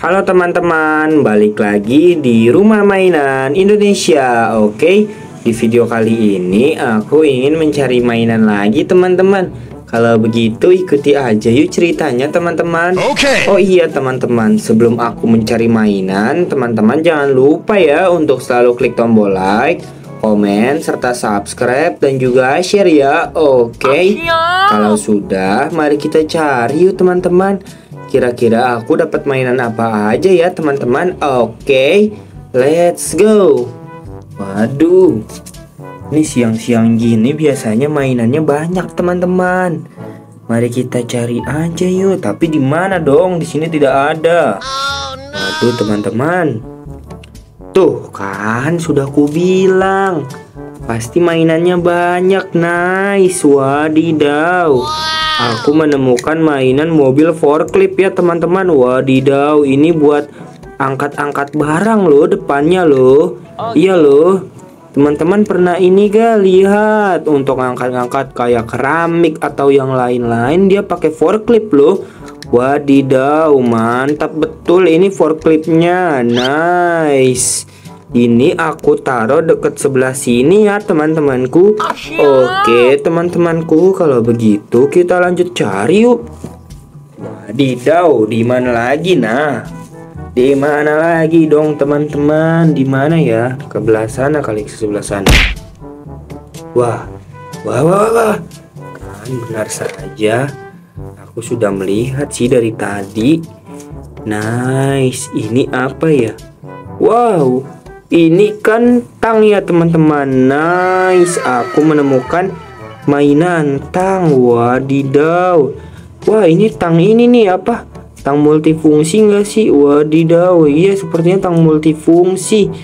Halo teman-teman, balik lagi di Rumah Mainan Indonesia. Oke, di video kali ini aku ingin mencari mainan lagi teman-teman. Kalau begitu ikuti aja yuk ceritanya teman-teman. Oh iya teman-teman, sebelum aku mencari mainan, teman-teman jangan lupa ya untuk selalu klik tombol like, komen, serta subscribe dan juga share ya. Oke, kalau sudah mari kita cari yuk teman-teman. Kira-kira aku dapat mainan apa aja ya teman-teman. Oke, let's go. Waduh, ini siang-siang gini biasanya mainannya banyak teman-teman. Mari kita cari aja yuk. Tapi di mana dong? Di sini tidak ada. Waduh teman-teman, tuh kan sudah ku bilang pasti mainannya banyak. Nice, wadidaw. Aku menemukan mainan mobil forklift ya teman-teman. Wadidaw, ini buat angkat-angkat barang loh depannya loh. Iya loh. Teman-teman pernah ini gak lihat untuk angkat-angkat kayak keramik atau yang lain-lain dia pakai forklift loh. Wadidaw, mantap betul ini forkliftnya. Nice. Ini aku taruh deket sebelah sini ya teman-temanku. Oke teman-temanku, kalau begitu kita lanjut cari yuk. Wadidaw, di mana lagi nah? Di mana lagi dong teman-teman? Di mana ya? Ke belah sana kali, ke sebelah sana. Wah. Kan benar saja. Aku sudah melihat sih dari tadi. Nice, ini apa ya? Wow. Ini kan tang ya teman-teman. Nice, aku menemukan mainan tang. Wadidaw. Wah, ini tang ini nih apa? Tang multifungsi enggak sih? Wadidaw. Iya, sepertinya tang multifungsi.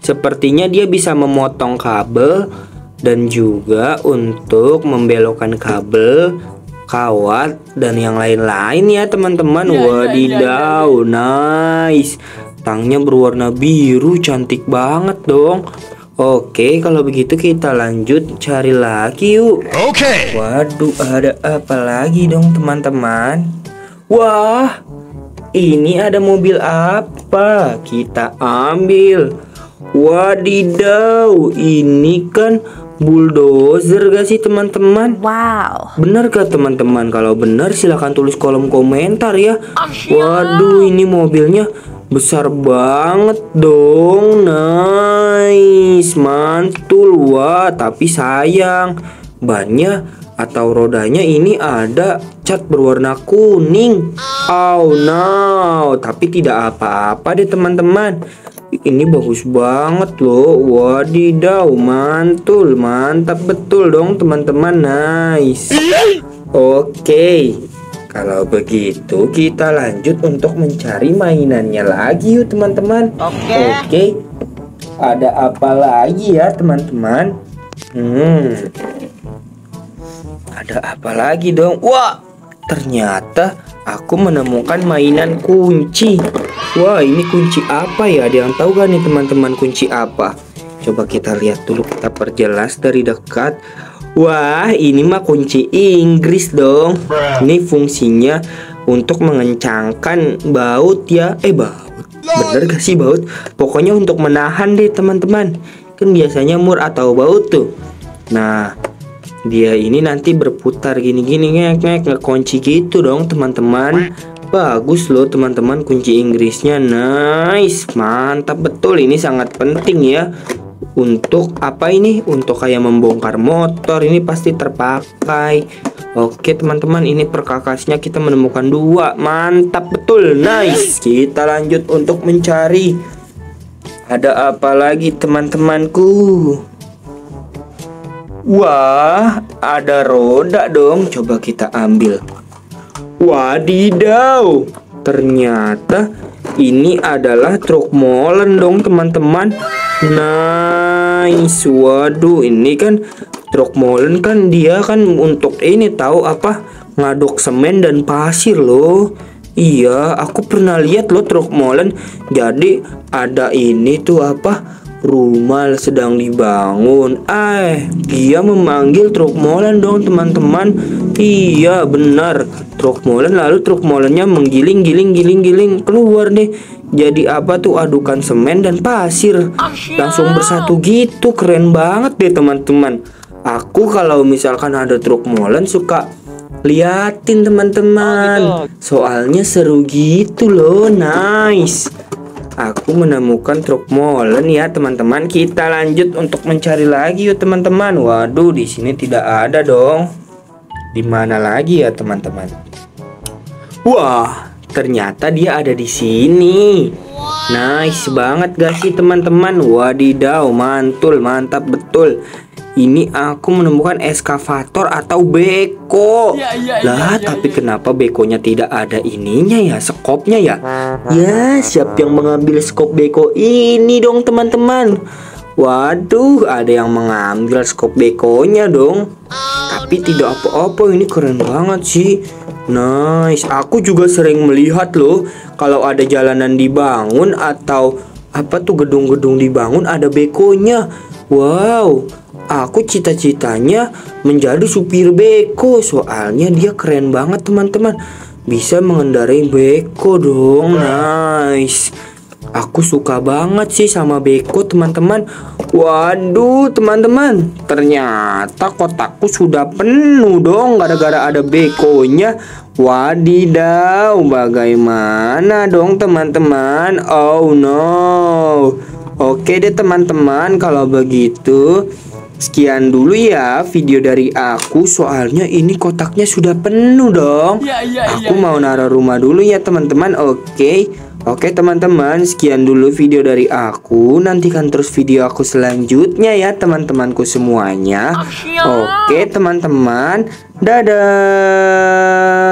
Sepertinya dia bisa memotong kabel dan juga untuk membelokkan kabel, kawat dan yang lain-lain ya teman-teman. Wadidaw. Nice. Tangnya berwarna biru, cantik banget dong. Oke, kalau begitu kita lanjut cari lagi yuk. Oke. Waduh, ada apa lagi dong teman-teman? Wah, ini ada mobil apa? Kita ambil. Wadidaw, ini kan bulldozer gak sih teman-teman? Wow. Benar gak teman-teman? Kalau benar silahkan tulis kolom komentar ya. Waduh, ini mobilnya besar banget dong. Nice, mantul. Wah, tapi sayang bannya atau rodanya ini ada cat berwarna kuning. Oh no, tapi tidak apa-apa deh teman-teman. Ini bagus banget loh. Wadidaw, mantul, mantap betul dong teman-teman. Nice. Oke, kalau begitu kita lanjut untuk mencari mainannya lagi yuk teman-teman. Oke. Ada apa lagi ya teman-teman? Ada apa lagi dong? Wah, ternyata aku menemukan mainan kunci. Wah, ini kunci apa ya? Ada yang tahu gak nih teman-teman kunci apa? Coba kita lihat dulu, kita perjelas dari dekat. Wah, ini mah kunci Inggris dong. Ini fungsinya untuk mengencangkan baut ya. Baut. Bener gak sih baut? Pokoknya untuk menahan deh teman-teman. Kan biasanya mur atau baut tuh. Nah, dia ini nanti berputar gini-gini ngekunci gitu dong teman-teman. Bagus loh teman-teman kunci Inggrisnya. Nice, mantap betul. Ini sangat penting ya. Untuk apa ini? Untuk kayak membongkar motor, ini pasti terpakai. Oke teman-teman, ini perkakasnya kita menemukan 2. Mantap betul. Nice. Kita lanjut untuk mencari. Ada apa lagi teman-temanku? Wah, ada roda dong. Coba kita ambil. Wadidaw, ternyata ini adalah truk molen dong teman-teman. Nice. Waduh, ini kan truk molen kan dia kan untuk ini tahu apa? Ngaduk semen dan pasir loh. Iya, aku pernah lihat loh truk molen. Jadi ada ini tuh apa? Rumah sedang dibangun. Dia memanggil truk molen dong teman-teman. Iya benar, truk molen, lalu truk molennya menggiling keluar deh. Jadi apa tuh, adukan semen dan pasir langsung bersatu gitu. Keren banget deh teman-teman. Aku kalau misalkan ada truk molen suka liatin teman-teman, soalnya seru gitu loh. Nice. Aku menemukan truk molen ya teman-teman. Kita lanjut untuk mencari lagi yuk teman-teman. Waduh, di sini tidak ada dong. Di mana lagi ya teman-teman? Wah, ternyata dia ada di sini. Nice banget gak sih teman-teman? Wadidaw, mantul, mantap betul. Ini aku menemukan eskavator atau beko. Lah, tapi kenapa bekonya tidak ada ininya ya, skopnya ya? Ya, siapa yang mengambil skop beko ini dong teman-teman? Waduh, ada yang mengambil skop bekonya dong. Tapi tidak apa-apa, ini keren banget sih. Nice, aku juga sering melihat loh, kalau ada jalanan dibangun atau apa tuh gedung-gedung dibangun ada bekonya. Wow, aku cita-citanya menjadi supir beko, soalnya dia keren banget teman-teman. Bisa mengendarai beko dong. Nice. Aku suka banget sih sama beko teman-teman. Waduh teman-teman, ternyata kotakku sudah penuh dong gara-gara ada bekonya. Wadidaw, bagaimana dong teman-teman? Oh no. Oke deh teman-teman, kalau begitu sekian dulu ya video dari aku, soalnya ini kotaknya sudah penuh dong. Aku mau naruh rumah dulu ya teman-teman. Oke teman-teman, sekian dulu video dari aku. Nantikan terus video aku selanjutnya ya teman-temanku semuanya. Oke teman-teman, dadah.